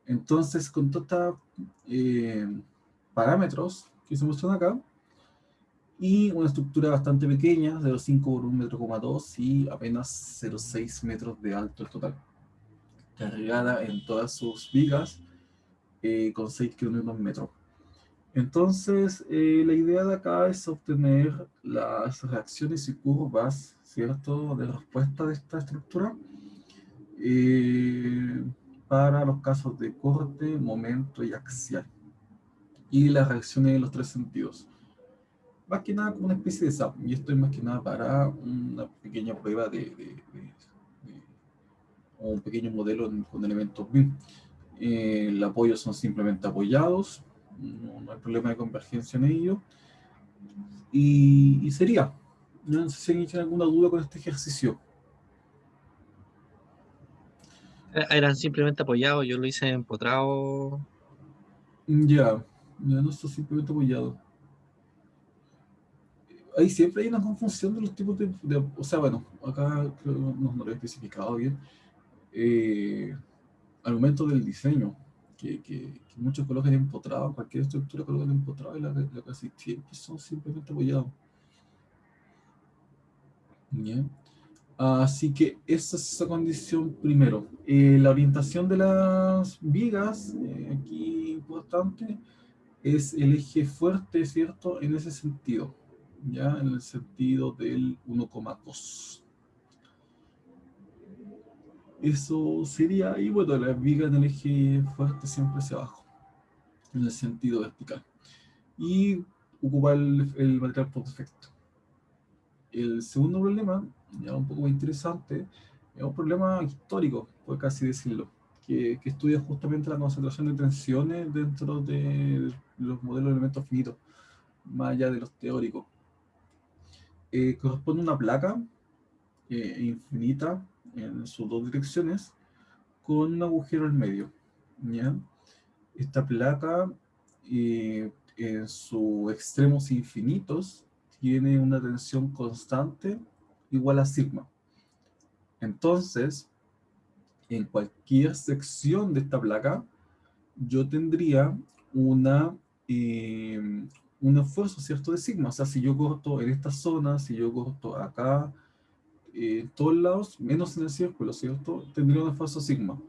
Entonces, con todos estos parámetros que se muestran acá, y una estructura bastante pequeña, 0,5 por 1,2 m y apenas 0,6 metros de alto en total, cargada en todas sus vigas con 6 kilómetros metro. Entonces, la idea de acá es obtener las reacciones y curvas, ¿cierto?, de respuesta de esta estructura eh, para los casos de corte, momento y axial, y las reacciones en los tres sentidos. Más que nada como una especie de SAP, y esto es más que nada para una pequeña prueba o un pequeño modelo con elementos BIM. El apoyo son simplemente apoyados, no hay problema de convergencia en ello, y sería. No sé si alguien tiene alguna duda con este ejercicio. Eran simplemente apoyados, yo lo hice empotrado. Ya no está simplemente apoyado. Ahí siempre hay una confusión de los tipos o sea, bueno, acá creo que no lo he especificado bien. Al momento del diseño, que muchos colocan empotrado, cualquier estructura colocan empotrado y la casi siempre son simplemente apoyados. ¿Ya? Así que esa es esa condición primero. La orientación de las vigas, aquí importante, es el eje fuerte, ¿cierto? En ese sentido, ¿ya? En el sentido del 1,2. Eso sería, y bueno, la viga en el eje fuerte siempre hacia abajo, en el sentido vertical. Y ocupar el material por defecto. El segundo problema, ya un poco más interesante, es un problema histórico, por casi decirlo, que estudia justamente la concentración de tensiones dentro de los modelos de elementos finitos, más allá de los teóricos. Corresponde a una placa infinita en sus dos direcciones con un agujero en medio. ¿Ya? Esta placa, en sus extremos infinitos, tiene una tensión constante igual a sigma. Entonces, en cualquier sección de esta placa, yo tendría una, eh, un esfuerzo, ¿cierto?, de sigma. O sea, si yo corto en esta zona, si yo corto acá, en todos lados, menos en el círculo, ¿cierto?, tendría un esfuerzo sigma.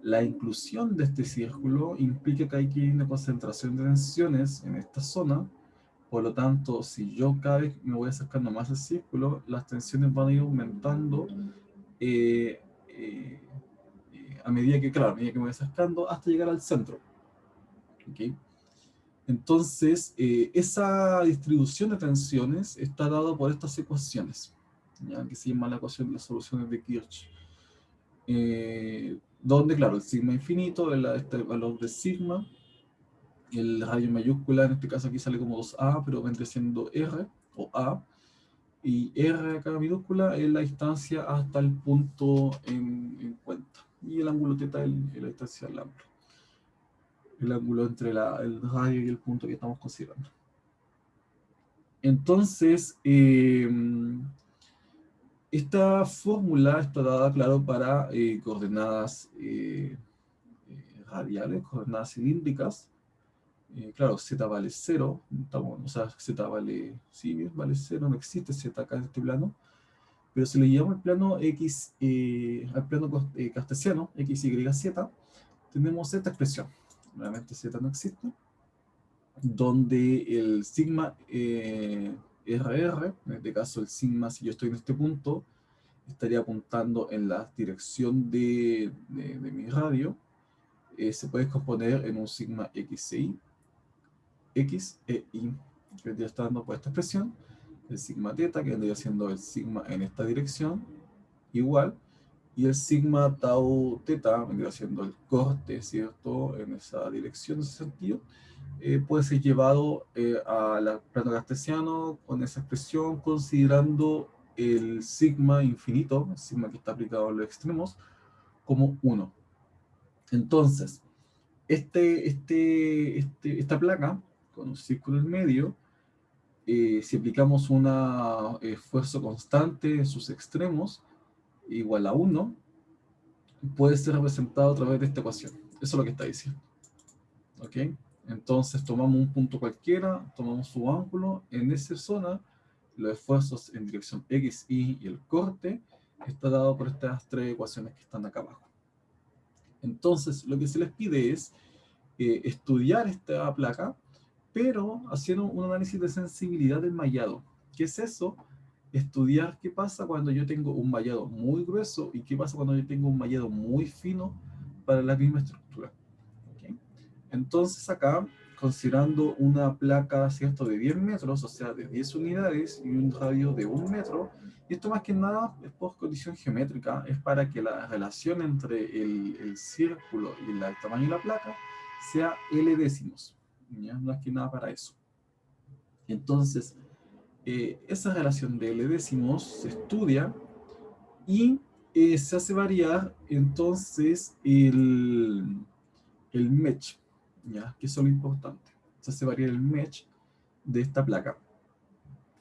La inclusión de este círculo implica que hay que ir una concentración de tensiones en esta zona. Por lo tanto, si yo cada vez me voy acercando más al círculo, las tensiones van a ir aumentando eh, eh, a medida que, claro, a medida que me voy acercando hasta llegar al centro. ¿Okay? Entonces, esa distribución de tensiones está dada por estas ecuaciones, ¿ya? Que se llama la ecuación de las soluciones de Kirch. Donde, claro, el sigma infinito es este valor de sigma, el radio mayúscula en este caso aquí sale como 2a, pero vendría siendo r o a, y r acá minúscula es la distancia hasta el punto en cuenta, y el ángulo θ es la distancia del ángulo, el ángulo entre el radio y el punto que estamos considerando. Entonces, esta fórmula está dada, claro, para coordenadas radiales, coordenadas cilíndricas. Claro, z vale 0, o sea, z vale, sí, vale 0, no existe z acá en este plano, pero si le llevamos el plano x, al plano cartesiano, x, y, z, tenemos esta expresión, realmente z no existe, donde el sigma RR, en este caso el sigma, si yo estoy en este punto, estaría apuntando en la dirección de mi radio, se puede componer en un sigma x e y, x e y, que vendría estando por esta expresión, el sigma teta, que vendría siendo el sigma en esta dirección, igual, y el sigma tau teta vendría siendo el corte, ¿cierto?, en esa dirección, en ese sentido, puede ser llevado al plano cartesiano con esa expresión, considerando el sigma infinito, el sigma que está aplicado a los extremos, como 1. Entonces, esta placa, con un círculo en medio, si aplicamos un esfuerzo constante en sus extremos, igual a 1, puede ser representado a través de esta ecuación. Eso es lo que está diciendo. ¿Ok? Entonces tomamos un punto cualquiera, tomamos su ángulo, en esa zona los esfuerzos en dirección X, Y y el corte está dado por estas tres ecuaciones que están acá abajo. Entonces lo que se les pide es estudiar esta placa, pero haciendo un análisis de sensibilidad del mallado. ¿Qué es eso? Estudiar qué pasa cuando yo tengo un mallado muy grueso y qué pasa cuando yo tengo un mallado muy fino para la misma estructura. ¿Okay? Entonces acá, considerando una placa, ¿cierto?, de 10 metros, o sea, de 10 unidades y un radio de 1 metro, y esto más que nada es por condición geométrica, es para que la relación entre el círculo y el tamaño de la placa sea L décimos. ¿Ya? Más que nada para eso. Entonces, esa relación de L décimos se estudia y se hace variar entonces el mesh, ¿ya? Que es lo importante. Se hace variar el mesh de esta placa.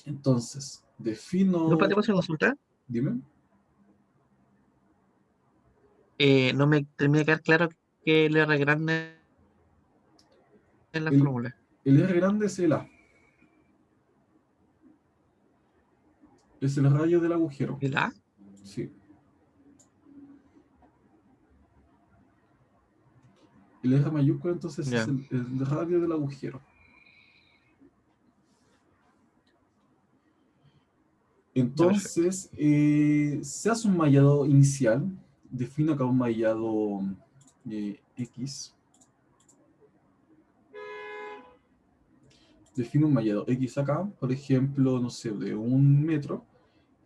Entonces, Disculpa, defino... ¿te puedo hacer una consulta? Dime. No me termina de quedar claro que el R grande en la El, fórmula. el R grande es el A. Es el radio del agujero. ¿El A? Sí. El R mayúsculo entonces es Ya, el radio del agujero. ya, perfecto. Entonces, se hace un mallado inicial. Defino acá un mallado X. Defino un mallado X acá, por ejemplo, no sé, de 1 metro.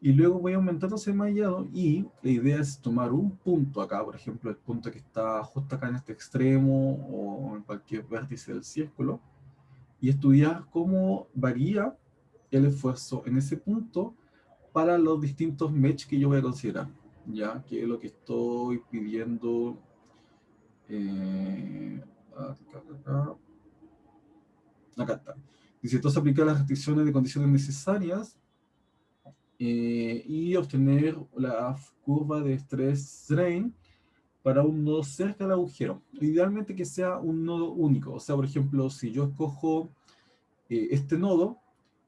Y luego voy aumentando ese mallado y la idea es tomar un punto acá, por ejemplo, el punto que está justo acá en este extremo o en cualquier vértice del círculo, y estudiar cómo varía el esfuerzo en ese punto para los distintos mesh que yo voy a considerar, ya que es lo que estoy pidiendo. eh, Acá está. Dice, entonces aplicar las restricciones de condiciones necesarias y obtener la curva de estrés drain para un nodo cerca del agujero. Idealmente que sea un nodo único. O sea, por ejemplo, si yo escojo este nodo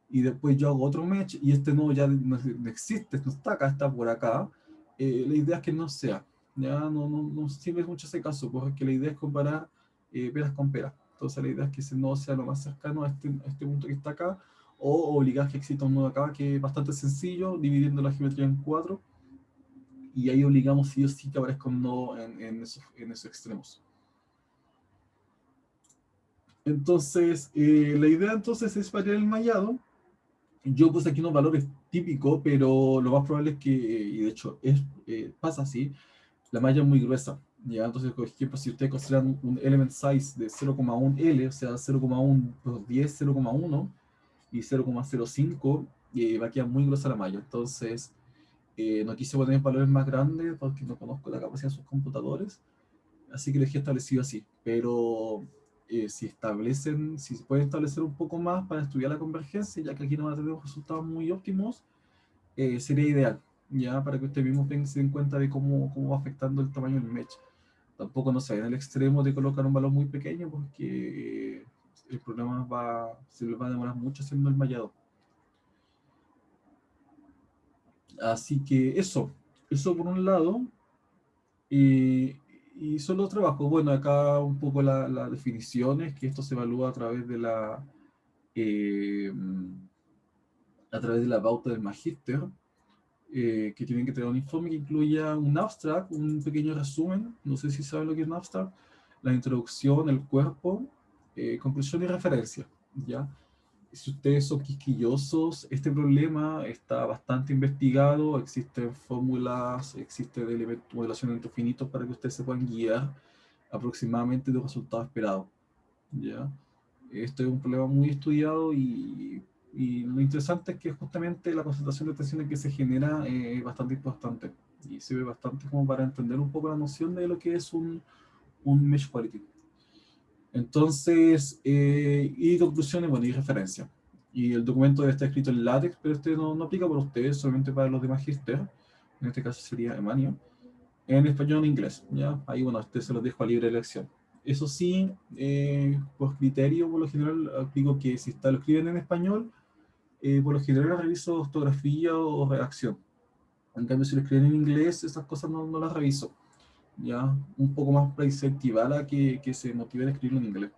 y después yo hago otro mesh y este nodo ya no existe, no está acá, está por acá, la idea es que no sea. Ya no sirve mucho ese caso, porque la idea es comparar peras con peras. Entonces la idea es que ese nodo sea lo más cercano a este punto que está acá, o obligar que exista un nodo acá, que es bastante sencillo, dividiendo la geometría en cuatro, y ahí obligamos sí o sí que aparezca un nodo en esos extremos. Entonces, la idea entonces es variar el mallado. Yo puse aquí unos valores típicos, pero lo más probable es que, y de hecho pasa así, la malla es muy gruesa. ¿Ya? Entonces, por ejemplo, si ustedes consideran un element size de 0,1 L, o sea, 0,1 por 10, 0,1 y 0,05, va a quedar muy gruesa la malla. Entonces, no quise poner valores más grandes porque no conozco la capacidad de sus computadores, así que lo dejé establecido así. Pero si se pueden establecer un poco más para estudiar la convergencia, ya que aquí no van a tener resultados muy óptimos, sería ideal, ya para que ustedes mismos se den cuenta de cómo va afectando el tamaño del mesh. Tampoco no se vayan al extremo de colocar un valor muy pequeño porque el problema se les va a demorar mucho haciendo el mallado. Así que eso por un lado. Y son los trabajos. Bueno, acá un poco las definiciones, que esto se evalúa eh, a través de la pauta del magíster, que tienen que tener un informe que incluya un abstract, un pequeño resumen, no sé si saben lo que es un abstract, la introducción, el cuerpo, conclusión y referencia, ¿ya? Si ustedes son quisquillosos, este problema está bastante investigado, existen fórmulas, existe modelación de elementos finitos para que ustedes se puedan guiar aproximadamente de los resultados esperados, ¿ya? Este es un problema muy estudiado y lo interesante es que justamente la concentración de tensiones que se genera es bastante importante y sirve bastante como para entender un poco la noción de lo que es un mesh quality. Entonces, y conclusiones, bueno, y referencia. Y el documento está escrito en LaTeX, pero este no aplica para ustedes, solamente para los de Magister. En este caso sería Emanio. en español o en inglés, ¿ya? Ahí, bueno, este se los dejo a libre elección. Eso sí, por criterio, por lo general, digo que si lo escriben en español, por lo general reviso ortografía o redacción. En cambio, si lo escriben en inglés, esas cosas no las reviso. Ya, un poco más para incentivar a que se motiven a escribirlo en inglés.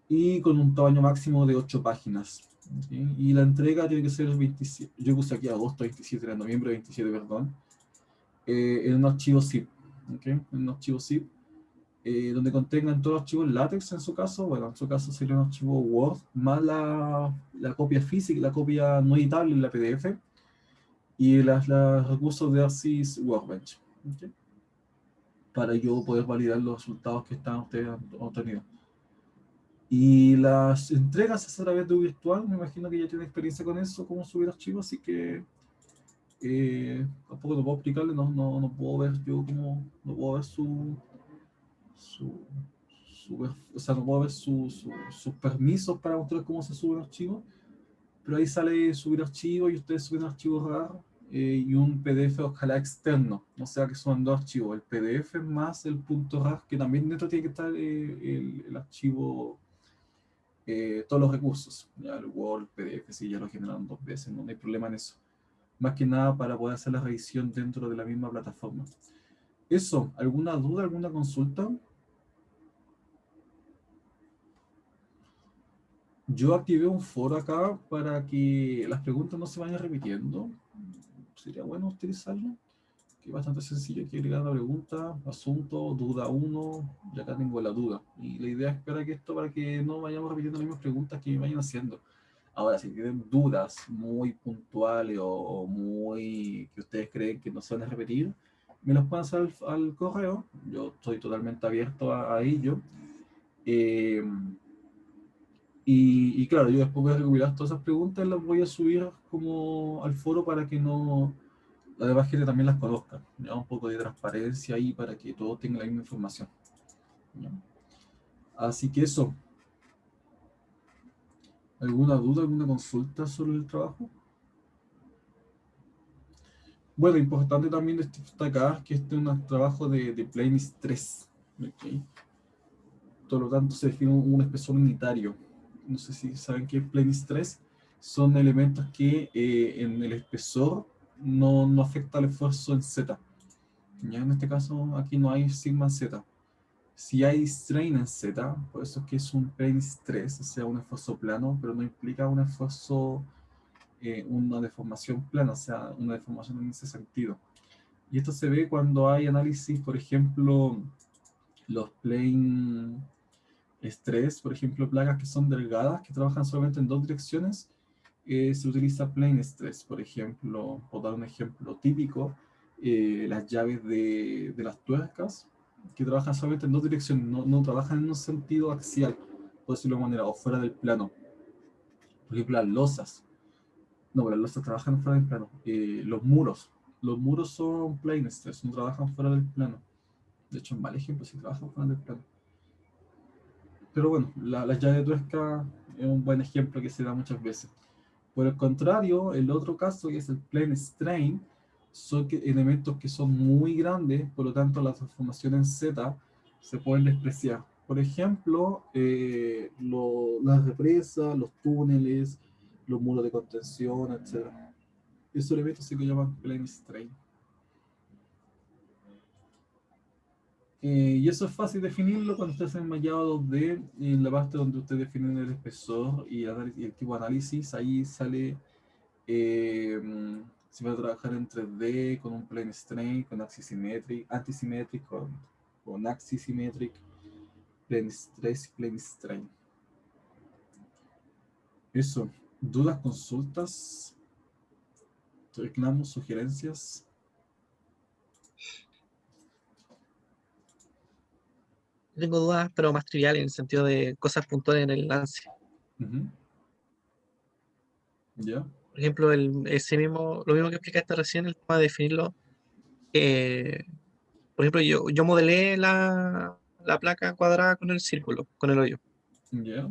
Y con un tamaño máximo de 8 páginas. ¿Sí? Y la entrega tiene que ser el 27, yo puse aquí agosto 27, era noviembre 27, perdón, en un archivo zip, ¿ok? En un archivo zip, donde contengan todos los archivos LaTeX en su caso, bueno, en su caso sería un archivo Word, más la copia física, la copia no editable en la PDF, y los recursos de ArcSys Workbench, ¿ok? Para yo poder validar los resultados que están ustedes obteniendo. Y las entregas es a través de virtual, me imagino que ya tiene experiencia con eso, cómo subir archivos, así que tampoco no puedo explicarle, no puedo ver yo cómo, no puedo ver su, o sea, no puedo ver sus permisos para mostrar cómo se sube un archivo, pero ahí sale subir archivo y ustedes suben archivos RAR y un PDF ojalá externo, o sea que suban dos archivos, el PDF más el punto RAR, que también dentro tiene que estar el archivo, todos los recursos, ya el Word, PDF, si ya lo generaron dos veces, no hay problema en eso. Más que nada para poder hacer la revisión dentro de la misma plataforma. Eso, ¿alguna duda, alguna consulta? Yo activé un foro acá para que las preguntas no se vayan repitiendo. Sería bueno utilizarlo, que es bastante sencillo. Aquí agregar la pregunta, asunto, duda uno, y acá tengo la duda. Y la idea es esperar que esto para que no vayamos repitiendo las mismas preguntas que me vayan haciendo. Ahora, si tienen dudas muy puntuales o muy que ustedes creen que no se van a repetir, me los pueden hacer al correo. Yo estoy totalmente abierto a ello. Eh, y claro, yo después voy a recopilar todas esas preguntas y las voy a subir como al foro para que no la demás gente también las conozca. ¿Ya? Un poco de transparencia ahí para que todos tengan la misma información. ¿Ya? Así que eso, ¿alguna duda, alguna consulta sobre el trabajo? Bueno, importante también destacar que este es un trabajo de Playlist 3. ¿Ok? Por lo tanto, se define un espesor unitario. No sé si saben qué es Playlist 3. Son elementos que en el espesor no afecta el esfuerzo en Z. ¿Ya? En este caso, aquí no hay sigma Z. Si hay strain en Z, por eso es que es un Playlist 3, o sea, un esfuerzo plano, pero no implica un esfuerzo, una deformación plana, o sea, una deformación en ese sentido. Y esto se ve cuando hay análisis, por ejemplo, los plane stress, por ejemplo, plagas que son delgadas, que trabajan solamente en dos direcciones, se utiliza plane stress, por ejemplo, por dar un ejemplo típico, las llaves de las tuercas, que trabajan solamente en dos direcciones, no trabajan en un sentido axial, por decirlo de manera, o fuera del plano. Por ejemplo, las losas. No, pero las losas trabajan fuera del plano. Los muros son plane stress, no trabajan fuera del plano. De hecho, es mal ejemplo si trabajan fuera del plano. Pero bueno, la llave de tuerca es un buen ejemplo que se da muchas veces. Por el contrario, el otro caso, que es el plane strain, son elementos que son muy grandes, por lo tanto las transformaciones en Z se pueden despreciar. Por ejemplo, las represas, los túneles, los muros de contención, etc. Esos elementos se llaman plane strain. Y eso es fácil definirlo cuando ustedes hacen mallado 2D, en la parte donde ustedes definen el espesor y el tipo de análisis, ahí sale si va a trabajar en 3D con un plane strain, con axisymmetric, antisymmetric, con axisymmetric, plane stress y plane strain. Eso, dudas, consultas, reclamos, sugerencias. Tengo dudas, pero más triviales en el sentido de cosas puntuales en el lance. Ujú. ¿Ya? Por ejemplo, ese mismo, lo mismo que explicaste recién, el tema de definirlo. eh, por ejemplo, yo modelé la placa cuadrada con el círculo, con el hoyo, ¿Ya?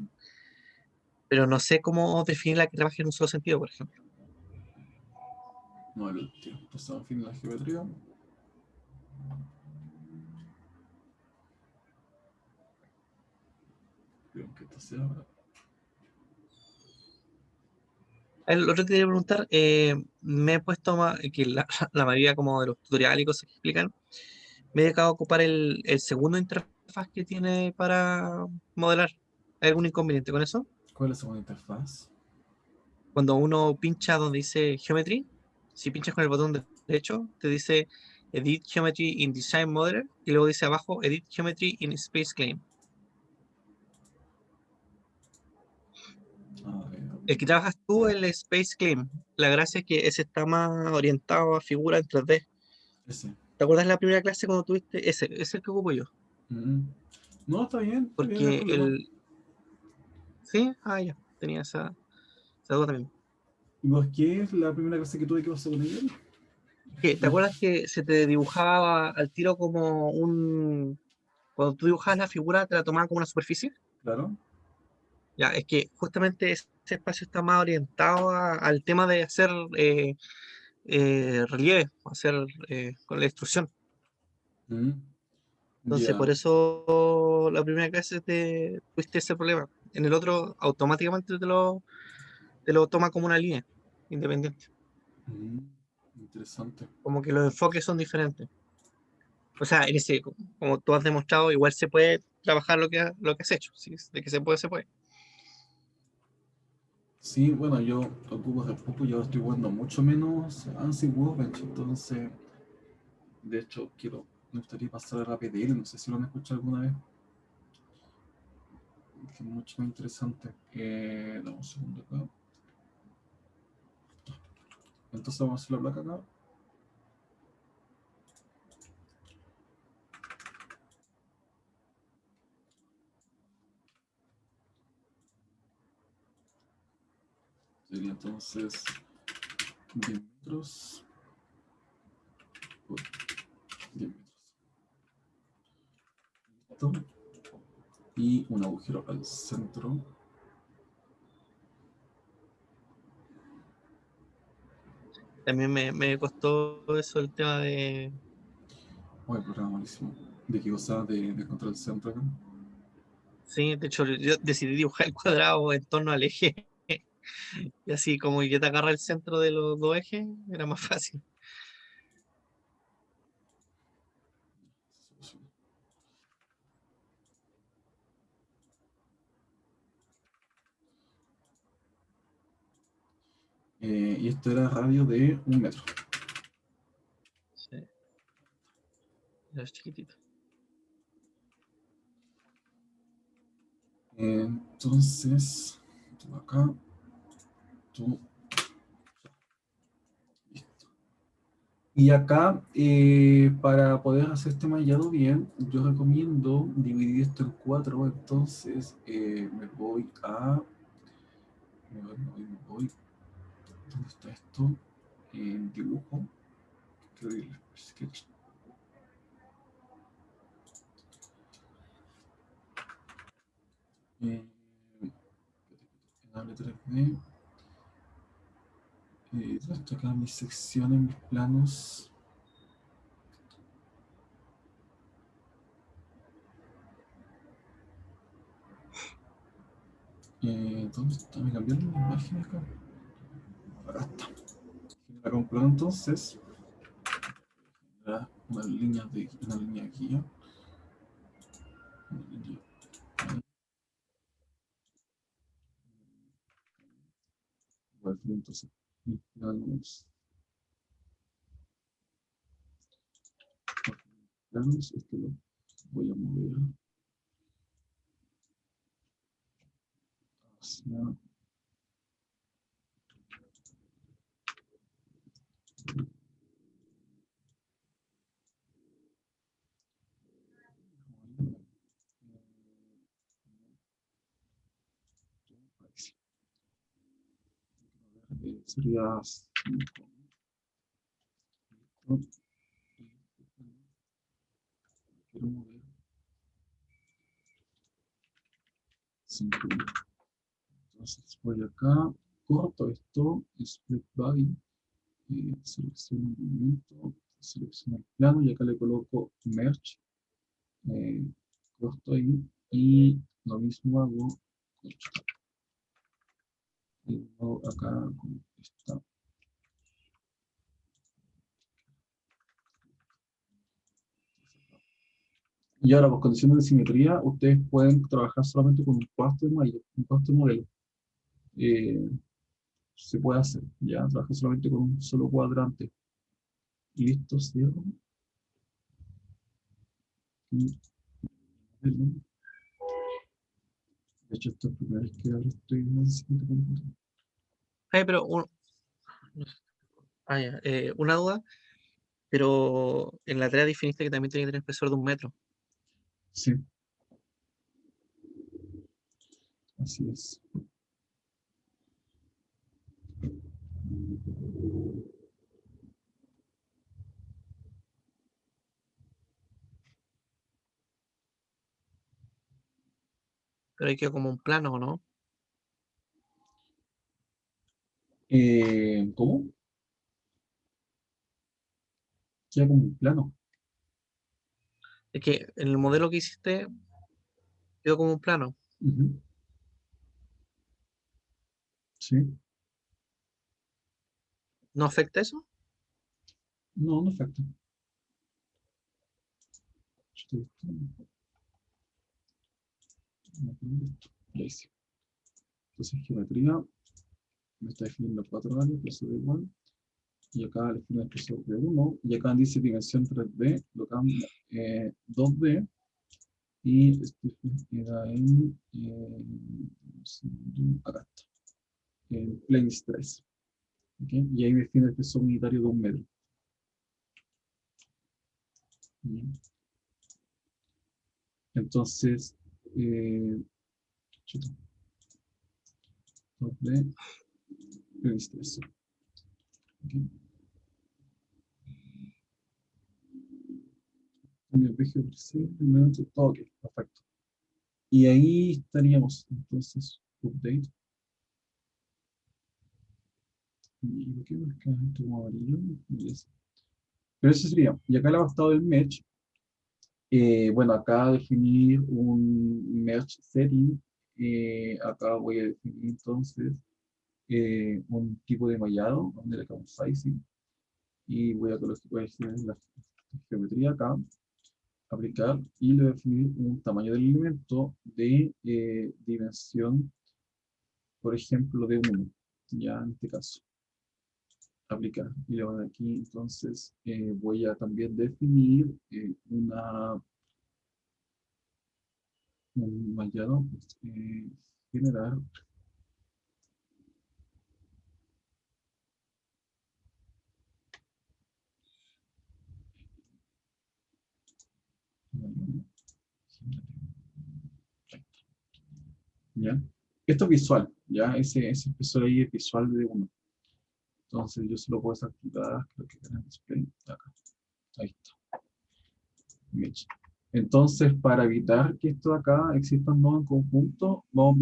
pero no sé cómo definir la que trabaje en un solo sentido, por ejemplo. No, el último. Pasamos a fin de la geometría. Creo que esto sea. El otro que te quería preguntar, me he puesto que la mayoría como de los tutoriales y cosas que explican, me he dedicado a ocupar el segundo interfaz que tiene para modelar. ¿Hay algún inconveniente con eso? ¿Cuál es la segunda interfaz? Cuando uno pincha donde dice Geometry, si pinchas con el botón derecho, te dice Edit Geometry in Design Modeler y luego dice abajo Edit Geometry in Space Claim. A ver, El que trabajas tú es el Space Claim. La gracia es que ese está más orientado a figuras en 3D. ese. ¿Te acuerdas de la primera clase cuando tuviste ese? Ese es el que ocupo yo. Mm. No, está bien, no hay Porque problema. el... Sí, ya. Tenía esa duda también. ¿Y vos qué es la primera clase que tuve que pasó con ella? ¿Te acuerdas que se te dibujaba al tiro como un... Cuando tú dibujabas la figura, te la tomaba como una superficie? Claro. Ya, es que justamente ese espacio está más orientado al tema de hacer relieve, hacer con la extrusión. Mm. Entonces, Ya. por eso la primera clase te tuviste ese problema. En el otro, automáticamente te lo toma como una línea independiente. Mm. Interesante. Como que los enfoques son diferentes. O sea, en ese, como tú has demostrado, igual se puede trabajar lo que has hecho. ¿Sí? De que se puede, se puede. Sí, bueno, yo ocupo hace poco y ahora estoy jugando mucho menos ANSI Workbench, entonces, de hecho, me gustaría pasar a la PDL, no sé si lo han escuchado alguna vez, que es mucho más interesante. Dame un segundo acá. Entonces vamos a hacer la placa acá. Sería entonces 10 metros por 10 metros. Listo. Y un agujero al centro. También me costó eso el tema de... Oh, el programa malísimo. ¿De qué cosa? De encontrar el centro acá. Sí, de hecho, yo decidí dibujar el cuadrado en torno al eje. Y así como ya te agarra el centro de los dos ejes, era más fácil. Y esto era radio de 1 metro. Sí, era chiquitito. Entonces, tú acá, tú. Listo. Y acá, para poder hacer este mallado bien, yo recomiendo dividir esto en cuatro. Entonces, me voy. ¿Dónde está esto? En dibujo. Creo que el sketch. En Able 3D. ¿Dónde está acá mis secciones, mis planos? ¿Dónde está? ¿Me cambiaron la imagen acá? Acá está. Generar un plano entonces. Generar una línea guía. Una línea ahí. Igual que entonces mis planos. Esto lo voy a mover hacia. Sería 5. Quiero mover 5. Entonces voy acá, corto esto, split body, selecciono el movimiento, Selecciono el plano y acá le coloco Merge. Costo ahí. Y lo mismo hago acá con esta. Y ahora, por condiciones de simetría, ustedes pueden trabajar solamente con un cuadro de modelo. Un cuadro de modelo. Se puede hacer, ya, trabajar solamente con un solo cuadrante. Y listo, cierro. Y, de hecho, esto es la primera vez que ahora estoy en el siguiente computador. Pero una duda, pero en la tarea definiste que también tiene que tener espesor de 1 metro. Sí, así es. Pero ahí quedó como un plano, ¿no? ¿Cómo? Queda como un plano. Es que en el modelo que hiciste quedó como un plano. Ujú. Sí, ¿No afecta eso? no, no afecta. Estoy- Ya hice. Entonces, geometría, me está definiendo 4 áreas, eso da igual. Y acá le defino el espesor de 1. Y acá dice dimensión 3D, lo cambia 2D. Y este queda en, acá está, en Planes 3. ¿Okay? Y ahí define el peso unitario de 1 metro. Bien. Entonces, chuta, 2D, Planes 3. ¿Okay? En el eje primero todo ok, perfecto. Y ahí estaríamos, entonces, update. ¿Y por qué marca esto como amarillo? Yes. Pero eso sería, y acá el estado del mesh, bueno, acá definir un mesh setting, acá voy a definir entonces un tipo de mallado, donde le un sizing, y voy a colocar voy a definir la geometría acá, aplicar, y le voy a definir un tamaño del elemento de dimensión, por ejemplo, de 1, ya en este caso. Aplicar. Y le voy aquí, entonces, voy a también definir un mallado, pues, generar. ¿Ya? Esto es visual, ¿ya? Ese espesor ahí es visual de 1. Entonces yo solo puedo desactivar, creo que en el display, acá, ahí está. Image. Entonces, para evitar que esto de acá exista no en conjunto, vamos a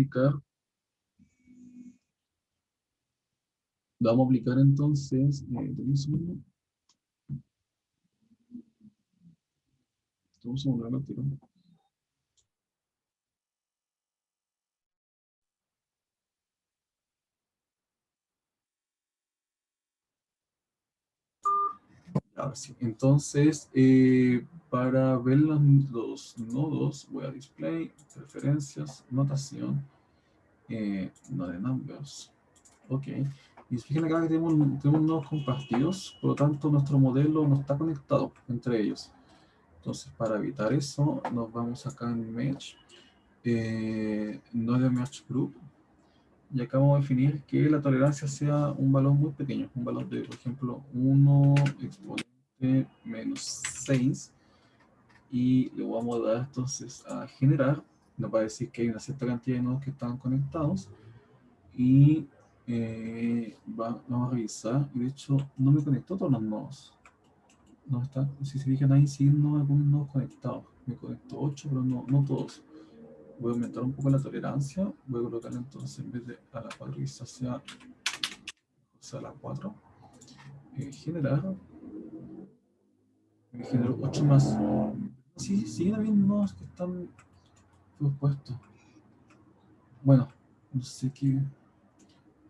aplicar entonces, un segundo, un segundo, lo tiro. Ahora sí. Entonces, para ver los nodos, voy a display, preferencias, notación, no de numbers. Ok. Y fíjense acá que tenemos nodos compartidos, por lo tanto nuestro modelo no está conectado entre ellos. Entonces, para evitar eso, nos vamos acá en Mesh, Node Merge Group, y acá vamos a definir que la tolerancia sea un valor muy pequeño, un valor de, por ejemplo, 1 exponente menos 6, y le vamos a dar entonces a generar, nos va a decir que hay una cierta cantidad de nodos que están conectados, y vamos a revisar, y de hecho no me conectó todos los nodos, no está, si se fijan ahí siguen algunos nodos conectados, me conectó 8 pero no todos. Voy a aumentar un poco la tolerancia, voy a colocar entonces en vez de a la 4 quizás sea, o sea, a la 4, generar, Me generó 8 más. Sí, siguen habiendo nodos que están propuestos. Bueno, no sé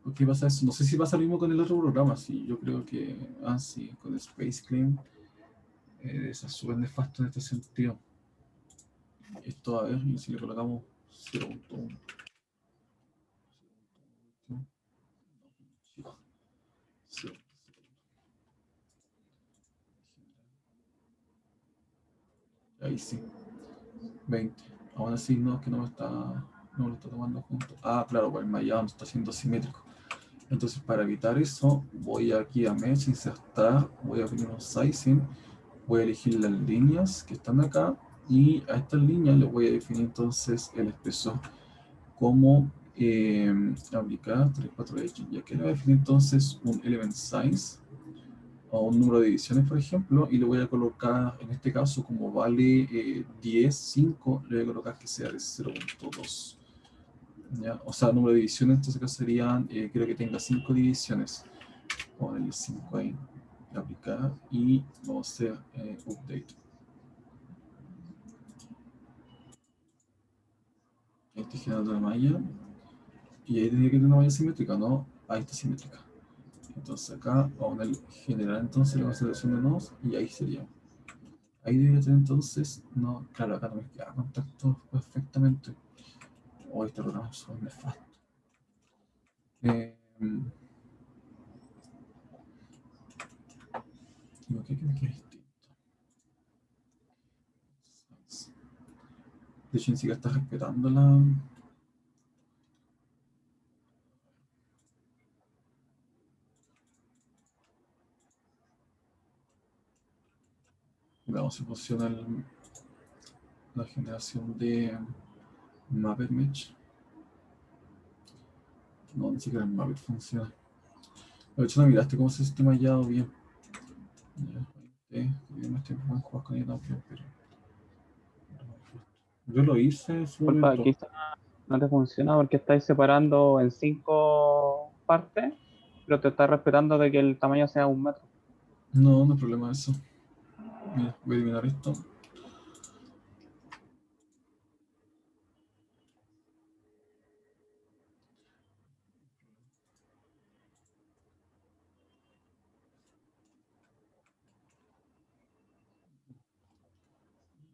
por qué pasa eso. No sé si pasa lo mismo con el otro programa. Sí, yo creo que. Ah, sí, con Space Clean. Es súper nefasto en este sentido. Esto, a ver, y si le colocamos 0.1. Ahí sí, 20. Aún así, no, es que no me lo está tomando junto. Ah, claro, pues el mallado no está siendo simétrico. Entonces, para evitar eso, voy aquí a Mesh, insertar, voy a abrir un sizing, voy a elegir las líneas que están acá y a estas líneas le voy a definir entonces el espesor como aplicar 34H. Y aquí le voy a definir entonces un element size o un número de ediciones, por ejemplo, y le voy a colocar, en este caso, como vale 10, 5, le voy a colocar que sea de 0.2. ¿Ya? O sea, número de divisiones, entonces acá serían, creo que tenga 5 divisiones. Vamos a ponerle 5 ahí, aplicar, y vamos a hacer update. Ahí estoy generando la malla, y ahí tendría que tener una malla simétrica, ¿no? Ahí está simétrica. Entonces acá vamos a generar entonces la constelación de nodos, y ahí sería. Ahí debería tener entonces, no, claro, acá no me queda contacto perfectamente. Oh, este programa es nefasto. Eh, digo, ¿qué me queda distinto? De hecho, ni siquiera está respetando la. Veamos si funciona la generación de Mappet Mesh. No, ni siquiera el Mappet funciona. De hecho, no miraste cómo se sistema hallado bien. Yo me estoy jugando con ella también, pero. Yo lo hice en su Disculpa, momento. quizá no te funciona porque estáis separando en 5 partes, pero te está respetando de que el tamaño sea 1 metro. No, no hay problema eso. Mira, voy a eliminar esto.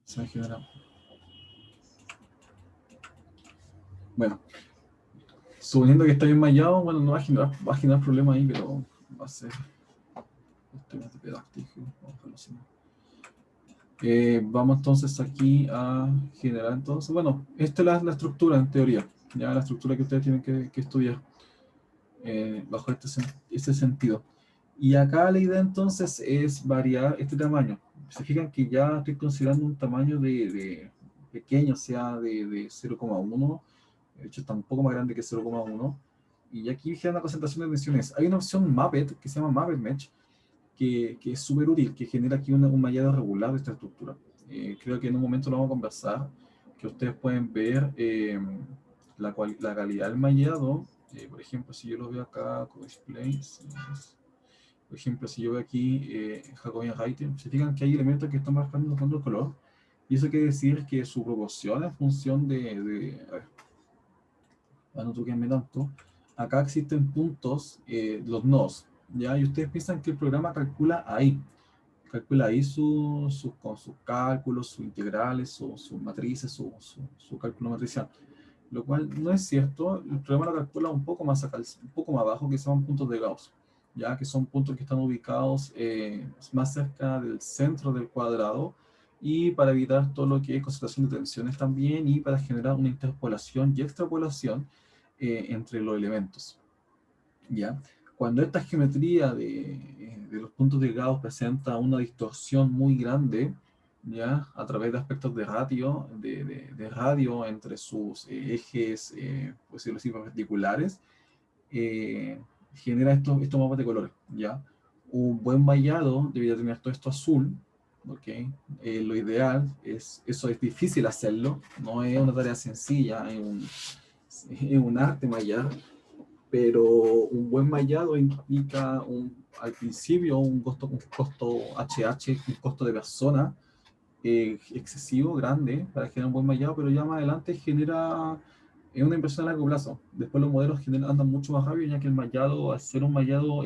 Se me genera. Bueno, suponiendo que está bien mallado, bueno, no va a generar problemas ahí, pero va a ser temas de pedáctico. Vamos a dejarlo así. Vamos entonces aquí a generar entonces, bueno, esta es la estructura en teoría, ya la estructura que ustedes tienen que estudiar bajo este sentido. Y acá la idea entonces es variar este tamaño. Se fijan que ya estoy considerando un tamaño de pequeño, o sea, de 0,1, de hecho está un poco más grande que 0,1. Y aquí genera una concentración de tensiones. Hay una opción Mappet que se llama Mappet Mesh, que es súper útil, que genera aquí un mallado regular de esta estructura. Creo que en un momento lo vamos a conversar, que ustedes pueden ver la calidad del mallado. Por ejemplo, si yo lo veo acá con display, por ejemplo, si yo veo aquí Jacobian Height, se fijan que hay elementos que están marcando el color, y eso quiere decir que su proporción en función a ver, no toquenme tanto, acá existen puntos, los nodos, ¿ya? Y ustedes piensan que el programa calcula ahí con sus cálculos, sus integrales, sus matrices, su cálculo matricial. Lo cual no es cierto, el programa lo calcula un poco más acá, un poco más abajo, que son puntos de Gauss, ya que son puntos que están ubicados más cerca del centro del cuadrado, y para evitar todo lo que es concentración de tensiones también, y para generar una interpolación y extrapolación entre los elementos. ¿Ya? Cuando esta geometría de los puntos de Gauss presenta una distorsión muy grande, ¿ya? A través de aspectos de radio entre sus ejes, por decirlo así, perpendiculares, genera estos mapas de colores, ¿ya? Un buen mallado debería tener todo esto azul, ¿ok? Lo ideal eso es difícil hacerlo, no es una tarea sencilla, es un arte mallar, pero un buen mallado implica al principio un costo HH, un costo de persona excesivo, grande, para generar un buen mallado, pero ya más adelante genera una inversión a largo plazo. Después los modelos andan mucho más rápido, ya que el mallado, al ser un mallado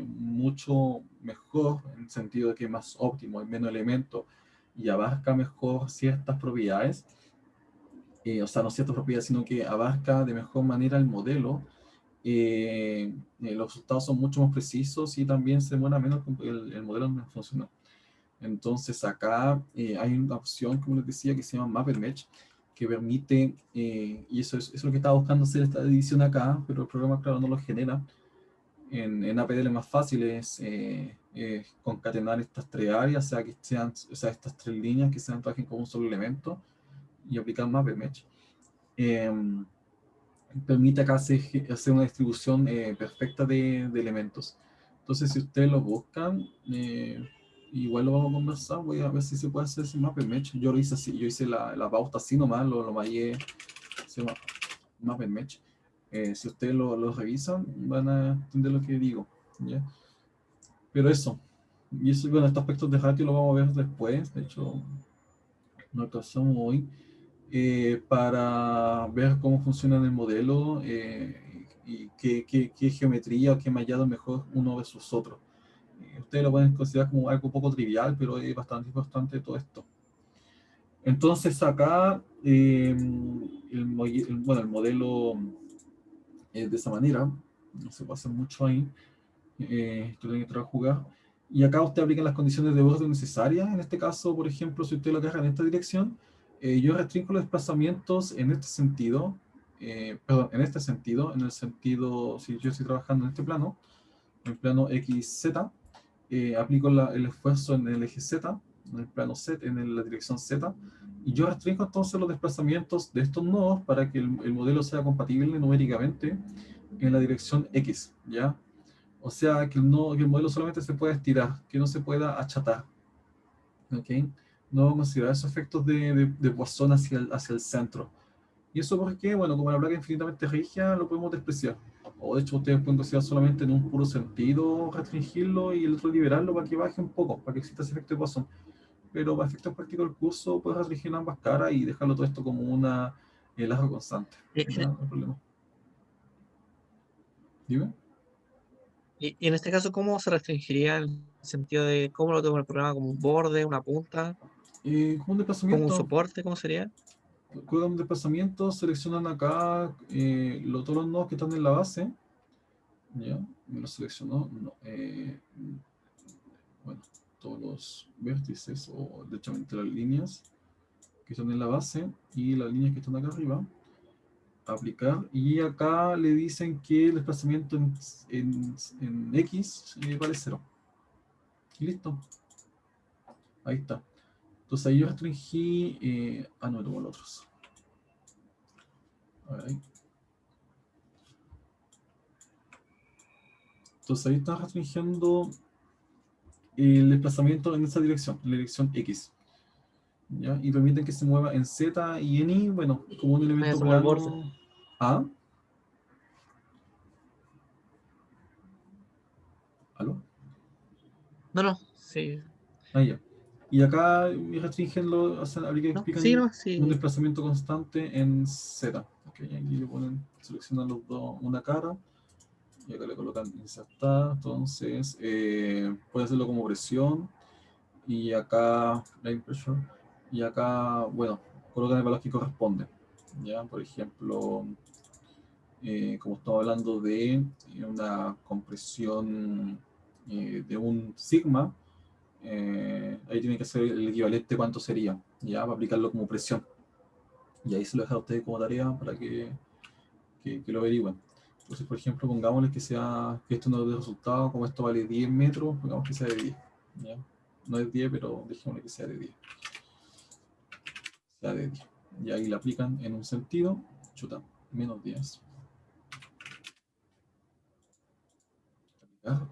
mucho mejor, en el sentido de que es más óptimo, hay menos elementos, y abarca mejor ciertas propiedades, o sea, no ciertas propiedades, sino que abarca de mejor manera el modelo, los resultados son mucho más precisos y también se demora menos el modelo no funciona. Entonces acá hay una opción, como les decía, que se llama Mapper Match, que permite, y eso es lo que estaba buscando hacer esta edición acá, pero el programa, claro, no lo genera. En APDL es más fácil, es concatenar estas tres áreas, o sea, que sean, o sea, estas tres líneas que se trabajen como un solo elemento y aplicar Mapper Match. Permite acá hacer una distribución perfecta de elementos. Entonces, si ustedes lo buscan, igual lo vamos a conversar. Voy a ver si se puede hacer ese map match. Yo lo hice así, yo hice la pauta así nomás, lo mallé, se llama map match. Si ustedes lo revisan, van a entender lo que digo, ¿ya? Pero eso, y eso, bueno, estos aspectos de ratio lo vamos a ver después. De hecho, no alcanzamos hoy. Para ver cómo funciona el modelo y qué geometría o qué mallado es mejor uno versus otro. Ustedes lo pueden considerar como algo poco trivial, pero es bastante importante todo esto. Entonces acá, bueno, el modelo es de esa manera, no se puede hacer mucho ahí, esto tiene que entrar a jugar. Y acá usted aplica las condiciones de orden necesarias. En este caso, por ejemplo, si usted lo carga en esta dirección, yo restringo los desplazamientos en este sentido, perdón, en este sentido, en el sentido, si yo estoy trabajando en este plano, en el plano XZ, aplico el esfuerzo en el eje Z, en el plano Z, en la dirección Z, y yo restringo entonces los desplazamientos de estos nodos para que el modelo sea compatible numéricamente en la dirección X, ¿ya? O sea, que el modelo solamente se pueda estirar, que no se pueda achatar. ¿Ok? No vamos a considerar esos efectos de Poisson hacia el centro. ¿Y eso porque, bueno, como la placa es infinitamente rígida, lo podemos despreciar? O de hecho, ustedes pueden considerar solamente en un puro sentido restringirlo y el otro liberarlo para que baje un poco, para que exista ese efecto de Poisson. Pero para efectos prácticos del curso, puedes restringir ambas caras y dejarlo todo esto como una larga constante. ¿Ya? No hay problema. Dime. Y en este caso, ¿cómo se restringiría en el sentido de cómo lo tengo en el programa? ¿Como un borde, una punta, Como un como un desplazamiento. soporte? ¿Cómo sería? Juegan desplazamiento, seleccionan acá todos los nodos que están en la base. ¿Ya? Me lo seleccionó. No, bueno, todos los vértices o derechamente las líneas que están en la base y las líneas que están acá arriba. Aplicar. Y acá le dicen que el desplazamiento en X vale 0. Y listo. Ahí está. Entonces ahí yo restringí. No, tengo los otros. A ver, ahí. Entonces ahí está restringiendo el desplazamiento en esa dirección, en la dirección X. ¿Ya? Y permiten que se mueva en Z y en Y, bueno, como un elemento Como el borde. plano. ¿Ah? ¿Aló? No, no, sí. Ah, ya. Y acá restringen, No, sí, aplican no, un sí. desplazamiento constante en Z. Okay, aquí le ponen, seleccionan los dos, una cara, y acá le colocan insertar. Entonces, puede hacerlo como presión, y acá line pressure, y acá, bueno, colocan el valor que corresponde. ¿Ya? Por ejemplo, como estamos hablando de una compresión de un sigma, ahí tiene que ser el equivalente cuánto sería, ya, para aplicarlo como presión. Y ahí se lo deja a ustedes como tarea para que lo averigüen. Entonces, por ejemplo, pongámosle que esto no dé resultado, como esto vale 10 metros, pongamos que sea de 10. ¿Ya? No es 10, pero dejémosle que sea de 10. Sea de 10. Y ahí la aplican en un sentido, chuta, menos 10. Aplicar.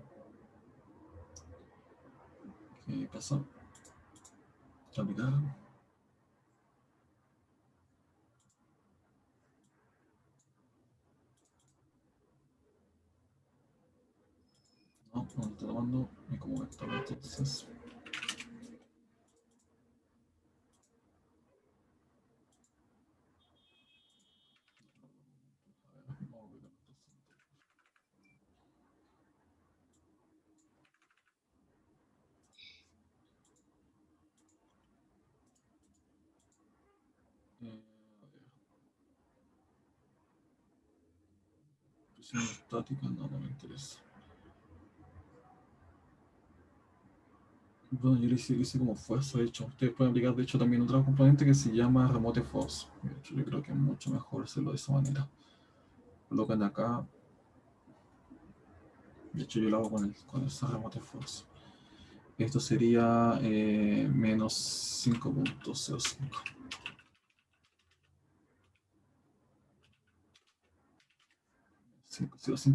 ¿Qué pasó? Aplicar. no está tomando y como esto, entonces. Presión estática, no me interesa. Bueno, yo le hice como fuerza, de hecho. Ustedes pueden aplicar, de hecho, también otro componente que se llama Remote Force. De hecho, yo creo que es mucho mejor hacerlo de esa manera. Colocan acá. De hecho, yo lo hago con esa Remote Force. Esto sería menos 5.05.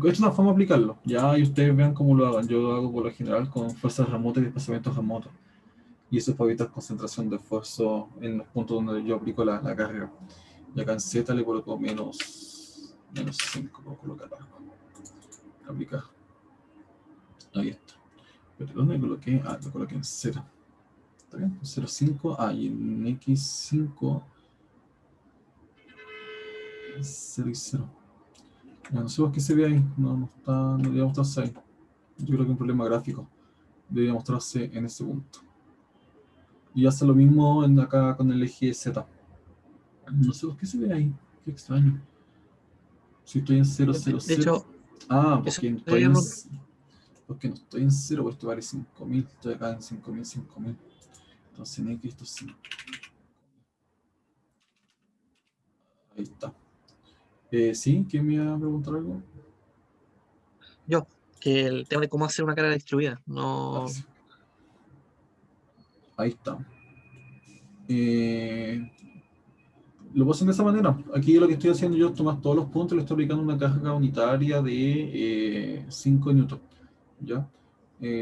Es una forma de aplicarlo. Ya y ustedes vean cómo lo hagan. Yo lo hago por lo general con fuerzas remotas y desplazamientos remotos. Y eso es para evitar concentración de esfuerzo en los puntos donde yo aplico la carga. Y acá en Z le coloco menos 5. Puedo colocar aplicar. Ahí está. Pero ¿dónde lo coloqué? Ah, lo coloqué en Z. ¿Está bien? 0,5. Ah, y en X5. 0 y 0. No sé por qué se ve ahí. No está. No debería mostrarse ahí. Yo creo que es un problema gráfico. Debería mostrarse en ese punto. Y hace lo mismo acá con el eje Z. No sé por qué se ve ahí. Qué extraño. Si estoy en 0, 0, De 0. hecho, Ah, eso porque no estoy en 0, porque esto vale 5000. Estoy acá en 5000, 5000. Entonces en X esto es 5. Ahí está. ¿Sí? ¿Quién me iba a preguntar algo? yo, que el tema de cómo hacer una carga distribuida. Ah, No, sí. Ahí está. Lo puedo hacer de esa manera. Aquí lo que estoy haciendo yo es tomar todos los puntos y le estoy aplicando una carga unitaria de 5 newtons. ¿Ya?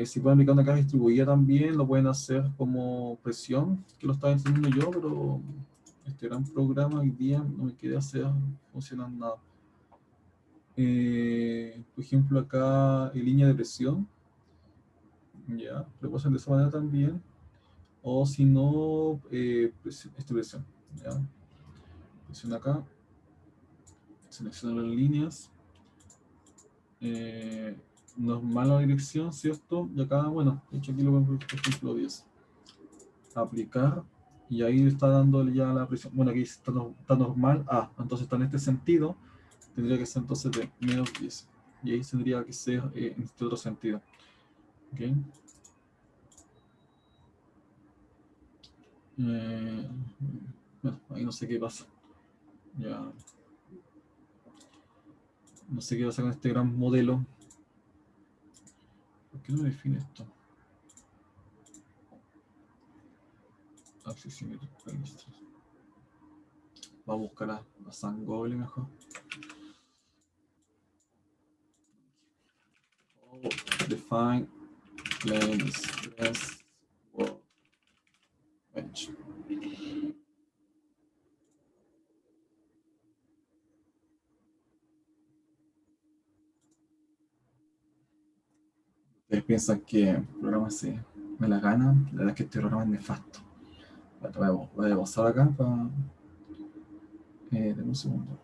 Si pueden aplicar una carga distribuida también, lo pueden hacer como presión, que lo estaba enseñando yo, pero este gran programa hoy día no me quedé hacer funcionar nada. Por ejemplo, acá en línea de presión, ya, lo puedo hacer de esa manera también. O si no, presión, ya. Presión acá, selecciono las líneas. Normal la dirección, ¿cierto? Y acá, bueno, de hecho aquí lo vemos por ejemplo 10. Aplicar, y ahí está dando ya la presión. Bueno, aquí está normal. Ah, entonces está en este sentido, tendría que ser entonces de menos 10. Y ahí tendría que ser en este otro sentido. ¿Ok? Bueno, ahí no sé qué pasa. Ya. No sé qué pasa con este gran modelo. ¿Por qué no define esto? Accesibility. Vamos a buscar a San Google mejor. Define plane stress workbench. Ustedes piensan que el programa me la gana, la verdad es que este programa es nefasto. Voy a pausar acá para. Deme un segundo.